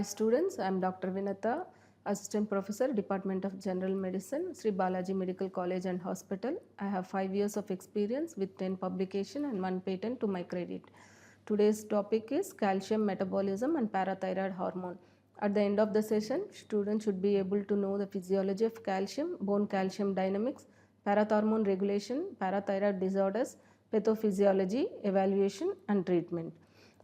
students, I am Dr. Vinatha, Assistant Professor, Department of General Medicine, Sree Balaji Medical College and Hospital. I have 5 years of experience with 10 publication and 1 patent to my credit. Today's topic is calcium metabolism and parathyroid hormone. At the end of the session, students should be able to know the physiology of calcium, bone calcium dynamics, parathormone regulation, parathyroid disorders, pathophysiology, evaluation and treatment.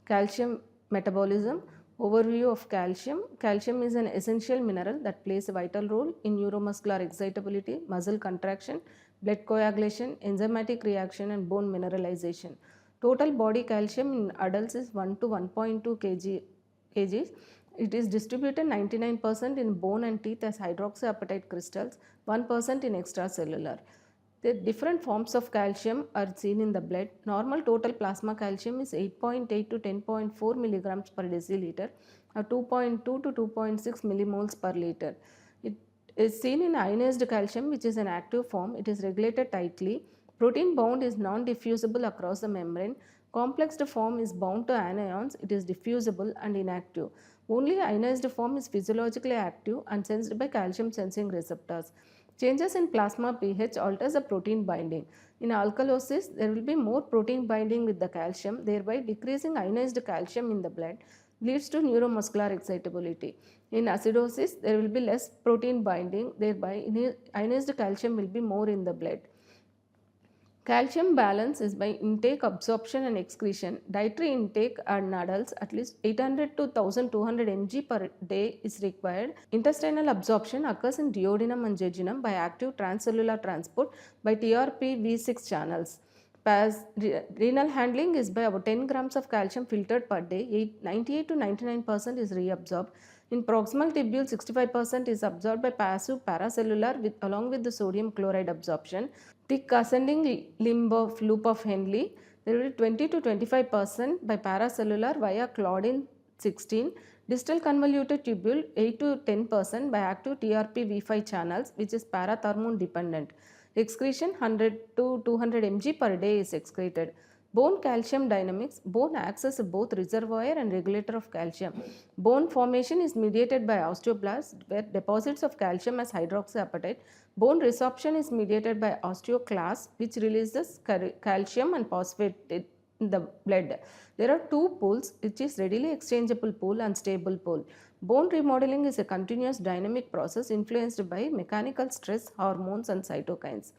Calcium metabolism. Overview of calcium. Calcium is an essential mineral that plays a vital role in neuromuscular excitability, muscle contraction, blood coagulation, enzymatic reaction and bone mineralization. Total body calcium in adults is 1 to 1.2 kg. It is distributed 99% in bone and teeth as hydroxyapatite crystals, 1% in extracellular. The different forms of calcium are seen in the blood. Normal total plasma calcium is 8.8 to 10.4 milligrams per deciliter or 2.2 to 2.6 millimoles per liter. It is seen in ionized calcium, which is an active form. It is regulated tightly. Protein bound is non-diffusible across the membrane. Complexed form is bound to anions. It is diffusible and inactive. Only ionized form is physiologically active and sensed by calcium sensing receptors. Changes in plasma pH alters the protein binding. In alkalosis, there will be more protein binding with the calcium, thereby decreasing ionized calcium in the blood, leads to neuromuscular excitability. In acidosis, there will be less protein binding, thereby ionized calcium will be more in the blood. Calcium balance is by intake, absorption and excretion. Dietary intake in adults at least 800 to 1200 mg per day is required. Intestinal absorption occurs in duodenum and jejunum by active transcellular transport by TRPV6 channels. Renal handling is by about 10 grams of calcium filtered per day. 98 to 99% is reabsorbed. In proximal tubule, 65% is absorbed by passive paracellular along with the sodium chloride absorption. Thick ascending limb of loop of Henle, there will be 20 to 25% by paracellular via claudin 16. Distal convoluted tubule 8 to 10% by active TRPV5 channels, which is parathormone dependent. Excretion 100 to 200 mg per day is excreted. Bone calcium dynamics. Bone acts as both reservoir and regulator of calcium. Bone formation is mediated by osteoblasts, where deposits of calcium as hydroxyapatite. Bone resorption is mediated by osteoclasts, which releases calcium and phosphate in the blood. There are two pools, which is readily exchangeable pool and stable pool. Bone remodeling is a continuous dynamic process influenced by mechanical stress, hormones and cytokines.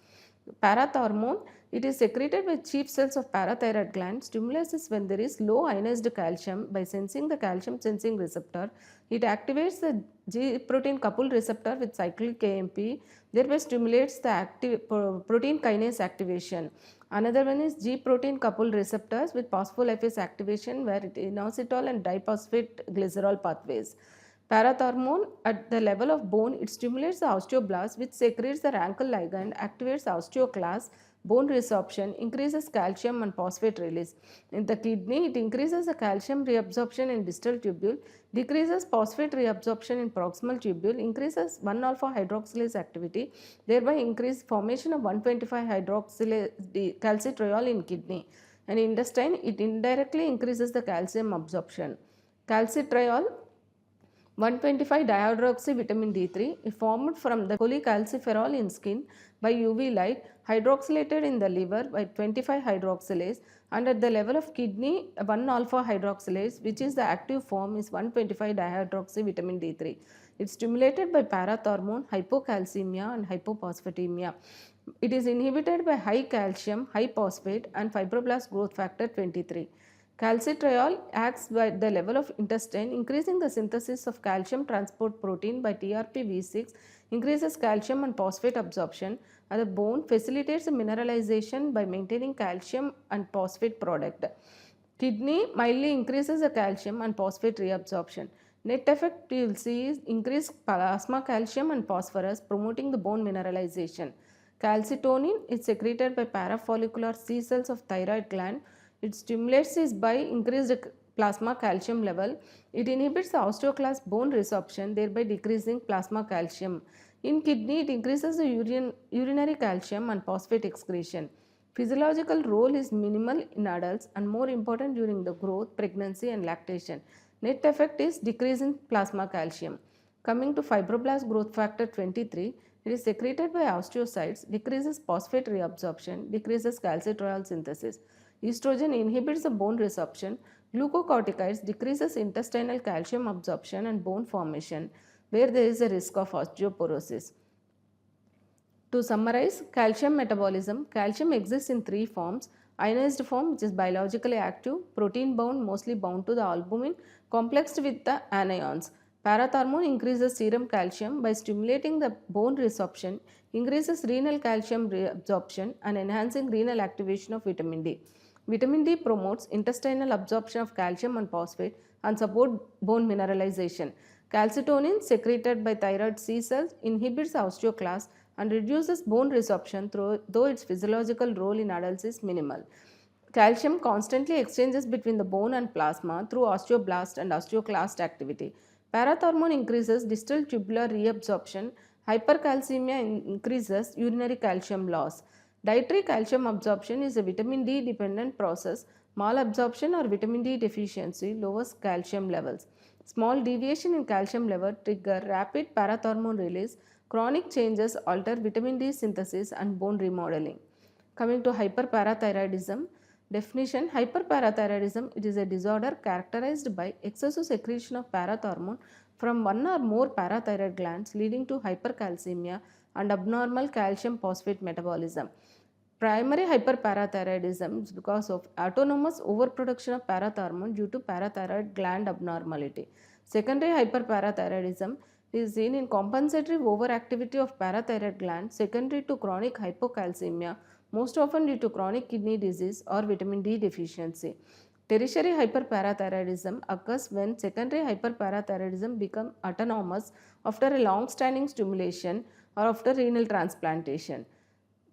Parathormone, it is secreted by chief cells of parathyroid gland. Stimulus is when there is low ionized calcium by sensing the calcium sensing receptor. It activates the G protein couple receptor with cyclic AMP, thereby stimulates the protein kinase activation. Another one is G protein couple receptors with phospholipase activation, where it inositol and diphosphate glycerol pathways. Parathormone, at the level of bone, it stimulates the osteoblast, which secretes the Rankel ligand, activates osteoclast, bone resorption, increases calcium and phosphate release. In the kidney, it increases the calcium reabsorption in distal tubule, decreases phosphate reabsorption in proximal tubule, increases 1-alpha hydroxylase activity, thereby increase formation of 125 hydroxylase calcitriol in kidney. And intestine, it indirectly increases the calcium absorption. Calcitriol 125 dihydroxy vitamin D3 is formed from the cholecalciferol in skin by UV light, hydroxylated in the liver by 25 hydroxylase, and at the level of kidney 1-alpha hydroxylase, which is the active form, is 125 dihydroxy vitamin D3. It is stimulated by parathormone, hypocalcemia and hypophosphatemia. It is inhibited by high calcium, high phosphate and fibroblast growth factor 23. Calcitriol acts by the level of intestine, increasing the synthesis of calcium transport protein by TRPV6, increases calcium and phosphate absorption, and the bone facilitates the mineralization by maintaining calcium and phosphate product. Kidney mildly increases the calcium and phosphate reabsorption. Net effect you will see is increased plasma calcium and phosphorus, promoting the bone mineralization. Calcitonin is secreted by parafollicular C cells of thyroid gland. It stimulates this by increased plasma calcium level. It inhibits the osteoclast bone resorption, thereby decreasing plasma calcium. In kidney, it increases the urinary calcium and phosphate excretion. Physiological role is minimal in adults and more important during the growth, pregnancy and lactation. Net effect is decrease in plasma calcium. Coming to fibroblast growth factor 23, it is secreted by osteocytes, decreases phosphate reabsorption, decreases calcitriol synthesis. Estrogen inhibits the bone resorption. Glucocorticoids decreases intestinal calcium absorption and bone formation, where there is a risk of osteoporosis. To summarize, calcium metabolism. Calcium exists in three forms. Ionized form, which is biologically active, protein bound, mostly bound to the albumin, complexed with the anions. Parathormone increases serum calcium by stimulating the bone resorption, increases renal calcium reabsorption and enhancing renal activation of vitamin D. Vitamin D promotes intestinal absorption of calcium and phosphate and support bone mineralization. Calcitonin secreted by thyroid C cells inhibits osteoclast and reduces bone resorption though its physiological role in adults is minimal. Calcium constantly exchanges between the bone and plasma through osteoblast and osteoclast activity. Parathormone increases distal tubular reabsorption. Hypercalcemia increases urinary calcium loss. Dietary calcium absorption is a vitamin D dependent process. Malabsorption or vitamin D deficiency lowers calcium levels. Small deviation in calcium level trigger rapid parathormone release. Chronic changes alter vitamin D synthesis and bone remodeling. Coming to hyperparathyroidism. Definition: hyperparathyroidism, it is a disorder characterized by excessive secretion of parathormone from one or more parathyroid glands leading to hypercalcemia and abnormal calcium phosphate metabolism. Primary hyperparathyroidism is because of autonomous overproduction of parathormone due to parathyroid gland abnormality. Secondary hyperparathyroidism is seen in compensatory overactivity of parathyroid gland secondary to chronic hypocalcemia, most often due to chronic kidney disease or vitamin D deficiency. Tertiary hyperparathyroidism occurs when secondary hyperparathyroidism becomes autonomous after a long-standing stimulation or after renal transplantation.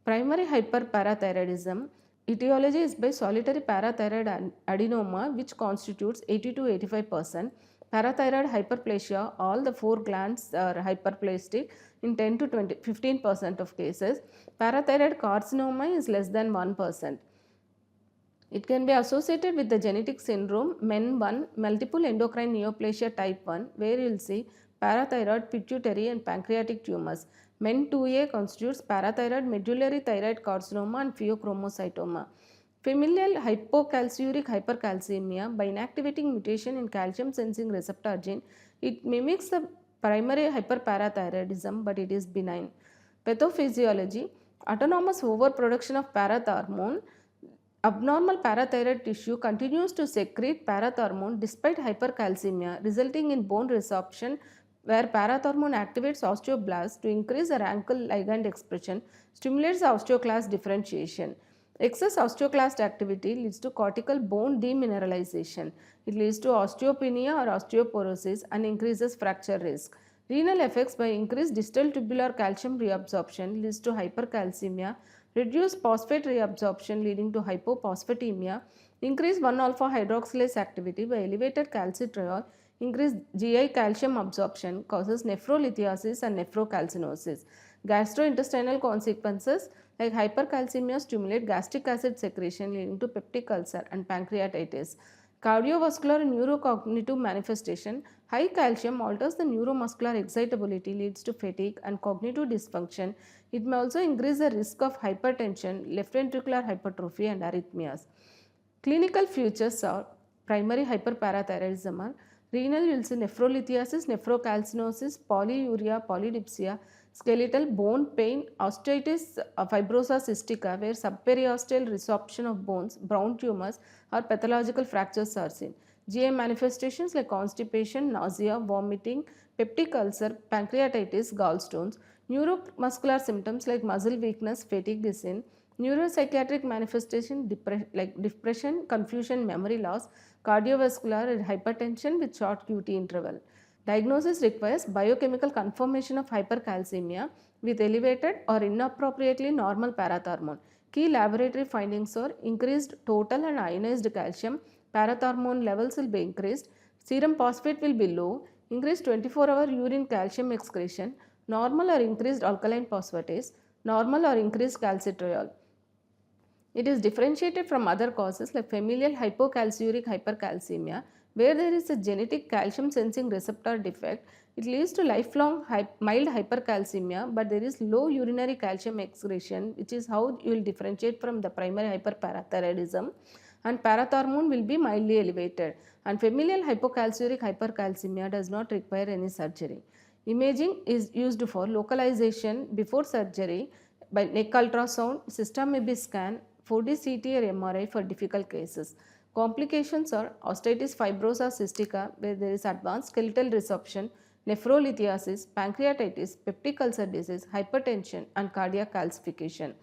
Primary hyperparathyroidism etiology is by solitary parathyroid adenoma, which constitutes 80 to 85%. Parathyroid hyperplasia, all the four glands are hyperplastic in 10 to 15% of cases. Parathyroid carcinoma is less than 1%. It can be associated with the genetic syndrome MEN1, multiple endocrine neoplasia type 1, where you will see parathyroid, pituitary and pancreatic tumors. MEN2A constitutes parathyroid medullary thyroid carcinoma and pheochromocytoma. Familial hypocalciuric hypercalcemia, by inactivating mutation in calcium sensing receptor gene, it mimics the primary hyperparathyroidism, but it is benign. Pathophysiology: autonomous overproduction of parathormone. Abnormal parathyroid tissue continues to secrete parathormone despite hypercalcemia, resulting in bone resorption, where parathormone activates osteoblasts to increase the Rankel ligand expression, stimulates osteoclast differentiation. Excess osteoclast activity leads to cortical bone demineralization. It leads to osteopenia or osteoporosis and increases fracture risk. Renal effects: by increased distal tubular calcium reabsorption leads to hypercalcemia, reduced phosphate reabsorption leading to hypophosphatemia, increased 1-alpha hydroxylase activity by elevated calcitriol, increased GI calcium absorption causes nephrolithiasis and nephrocalcinosis. Gastrointestinal consequences like hypercalcemia stimulate gastric acid secretion leading to peptic ulcer and pancreatitis. Cardiovascular and neurocognitive manifestation: high calcium alters the neuromuscular excitability, leads to fatigue and cognitive dysfunction. It may also increase the risk of hypertension, left ventricular hypertrophy and arrhythmias. Clinical features of primary hyperparathyroidism are renal, you will see nephrolithiasis, nephrocalcinosis, polyuria, polydipsia, skeletal bone pain, osteitis fibrosa cystica, where subperiosteal resorption of bones, brown tumors or pathological fractures are seen. GI manifestations like constipation, nausea, vomiting, peptic ulcer, pancreatitis, gallstones. Neuromuscular symptoms like muscle weakness, fatigue is seen. Neuropsychiatric manifestation like depression, confusion, memory loss. Cardiovascular and hypertension with short QT interval. Diagnosis requires biochemical confirmation of hypercalcemia with elevated or inappropriately normal parathormone. Key laboratory findings are increased total and ionized calcium, parathormone levels will be increased, serum phosphate will be low, increased 24-hour urine calcium excretion, normal or increased alkaline phosphatase, normal or increased calcitriol. It is differentiated from other causes like familial hypocalciuric hypercalcemia, Where there is a genetic calcium sensing receptor defect, it leads to lifelong mild hypercalcemia, but there is low urinary calcium excretion, which is how you will differentiate from the primary hyperparathyroidism, and parathormone will be mildly elevated, and familial hypocalciuric hypercalcemia does not require any surgery. Imaging is used for localization before surgery by neck ultrasound, system scan, 4D CT or MRI for difficult cases. Complications are osteitis fibrosa cystica, where there is advanced skeletal resorption, nephrolithiasis, pancreatitis, peptic ulcer disease, hypertension and cardiac calcification.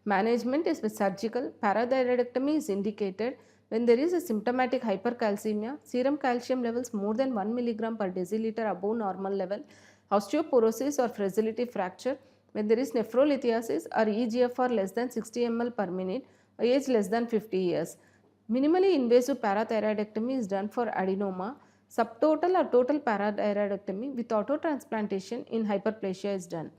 Management is with surgical. Parathyroidectomy is indicated when there is a symptomatic hypercalcemia, serum calcium levels more than 1 mg per deciliter above normal level, osteoporosis or fragility fracture, when there is nephrolithiasis or EGFR less than 60 ml per minute, age less than 50 years. Minimally invasive parathyroidectomy is done for adenoma. Subtotal or total parathyroidectomy with autotransplantation in hyperplasia is done.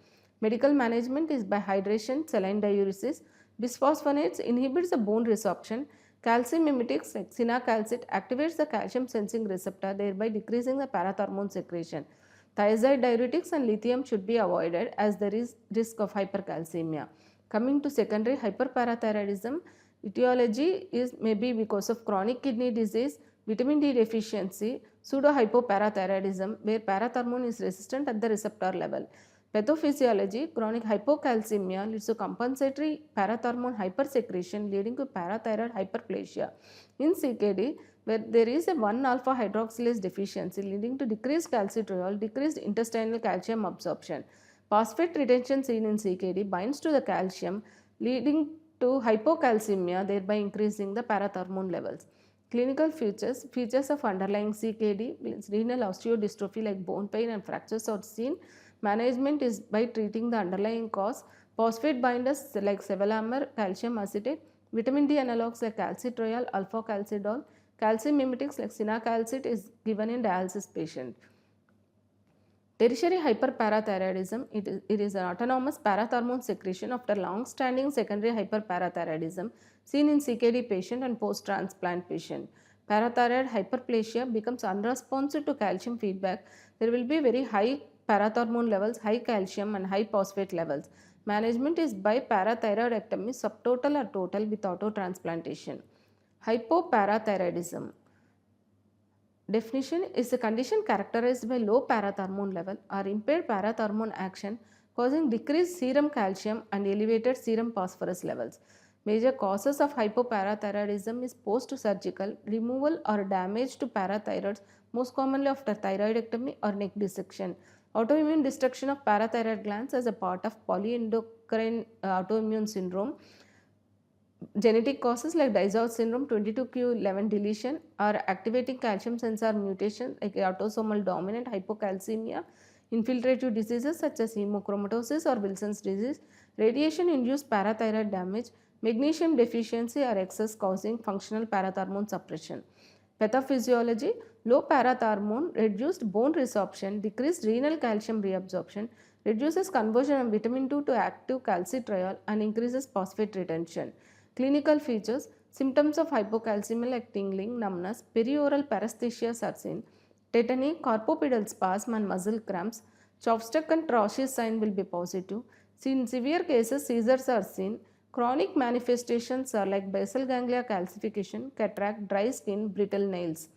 Medical management is by hydration, saline diuresis. Bisphosphonates inhibits the bone resorption. Calcium mimetics like cinacalcet activates the calcium sensing receptor, thereby decreasing the parathormone secretion. Thiazide diuretics and lithium should be avoided as there is risk of hypercalcemia. Coming to secondary hyperparathyroidism, etiology is maybe because of chronic kidney disease, vitamin D deficiency, pseudohypoparathyroidism where parathormone is resistant at the receptor level. Pathophysiology, chronic hypocalcemia leads to compensatory parathormone hypersecretion leading to parathyroid hyperplasia. In CKD, where there is a 1-alpha hydroxylase deficiency leading to decreased calcitriol, decreased intestinal calcium absorption. Phosphate retention seen in CKD binds to the calcium leading to hypocalcemia, thereby increasing the parathormone levels. Clinical features of underlying CKD, renal osteodystrophy like bone pain and fractures are seen. Management is by treating the underlying cause. Phosphate binders like sevelamer, calcium acetate, vitamin D analogs like calcitriol, alpha calcidol, calcium mimetics like cinacalcet is given in dialysis patient. Tertiary hyperparathyroidism, it is an autonomous parathormone secretion after long-standing secondary hyperparathyroidism seen in CKD patient and post-transplant patient. Parathyroid hyperplasia becomes unresponsive to calcium feedback. There will be very high parathormone levels, high calcium and high phosphate levels. Management is by parathyroidectomy, subtotal or total with autotransplantation. Hypoparathyroidism. Definition is a condition characterized by low parathormone level or impaired parathormone action causing decreased serum calcium and elevated serum phosphorus levels. Major causes of hypoparathyroidism is post-surgical removal or damage to parathyroids, most commonly after thyroidectomy or neck dissection. Autoimmune destruction of parathyroid glands as a part of polyendocrine autoimmune syndrome. Genetic causes like Dysart syndrome, 22q11 deletion or activating calcium sensor mutation like autosomal dominant hypocalcemia, infiltrative diseases such as hemochromatosis or Wilson's disease, radiation induced parathyroid damage, magnesium deficiency or excess causing functional parathormone suppression. Pathophysiology, low parathormone, reduced bone resorption, decreased renal calcium reabsorption, reduces conversion of vitamin 2 to active calcitriol and increases phosphate retention. Clinical features, symptoms of hypocalcemia like tingling, numbness, perioral paresthesias are seen, tetany, corpopedal spasm and muscle cramps, Chopstick and Trausch's sign will be positive. In severe cases, seizures are seen. Chronic manifestations are like basal ganglia calcification, cataract, dry skin, brittle nails.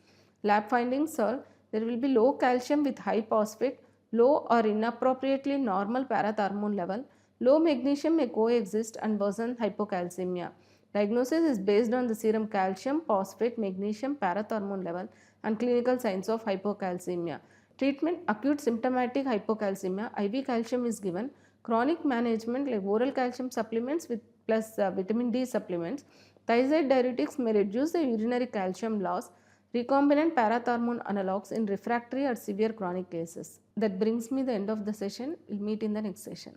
Lab findings are there will be low calcium with high phosphate, low or inappropriately normal parathormone level, low magnesium may coexist and worsen hypocalcemia. Diagnosis is based on the serum calcium, phosphate, magnesium, parathormone level and clinical signs of hypocalcemia. Treatment, acute symptomatic hypocalcemia, IV calcium is given. Chronic management like oral calcium supplements with plus vitamin D supplements. Thiazide diuretics may reduce the urinary calcium loss. Recombinant parathormone analogs in refractory or severe chronic cases. That brings me the end of the session. We'll meet in the next session.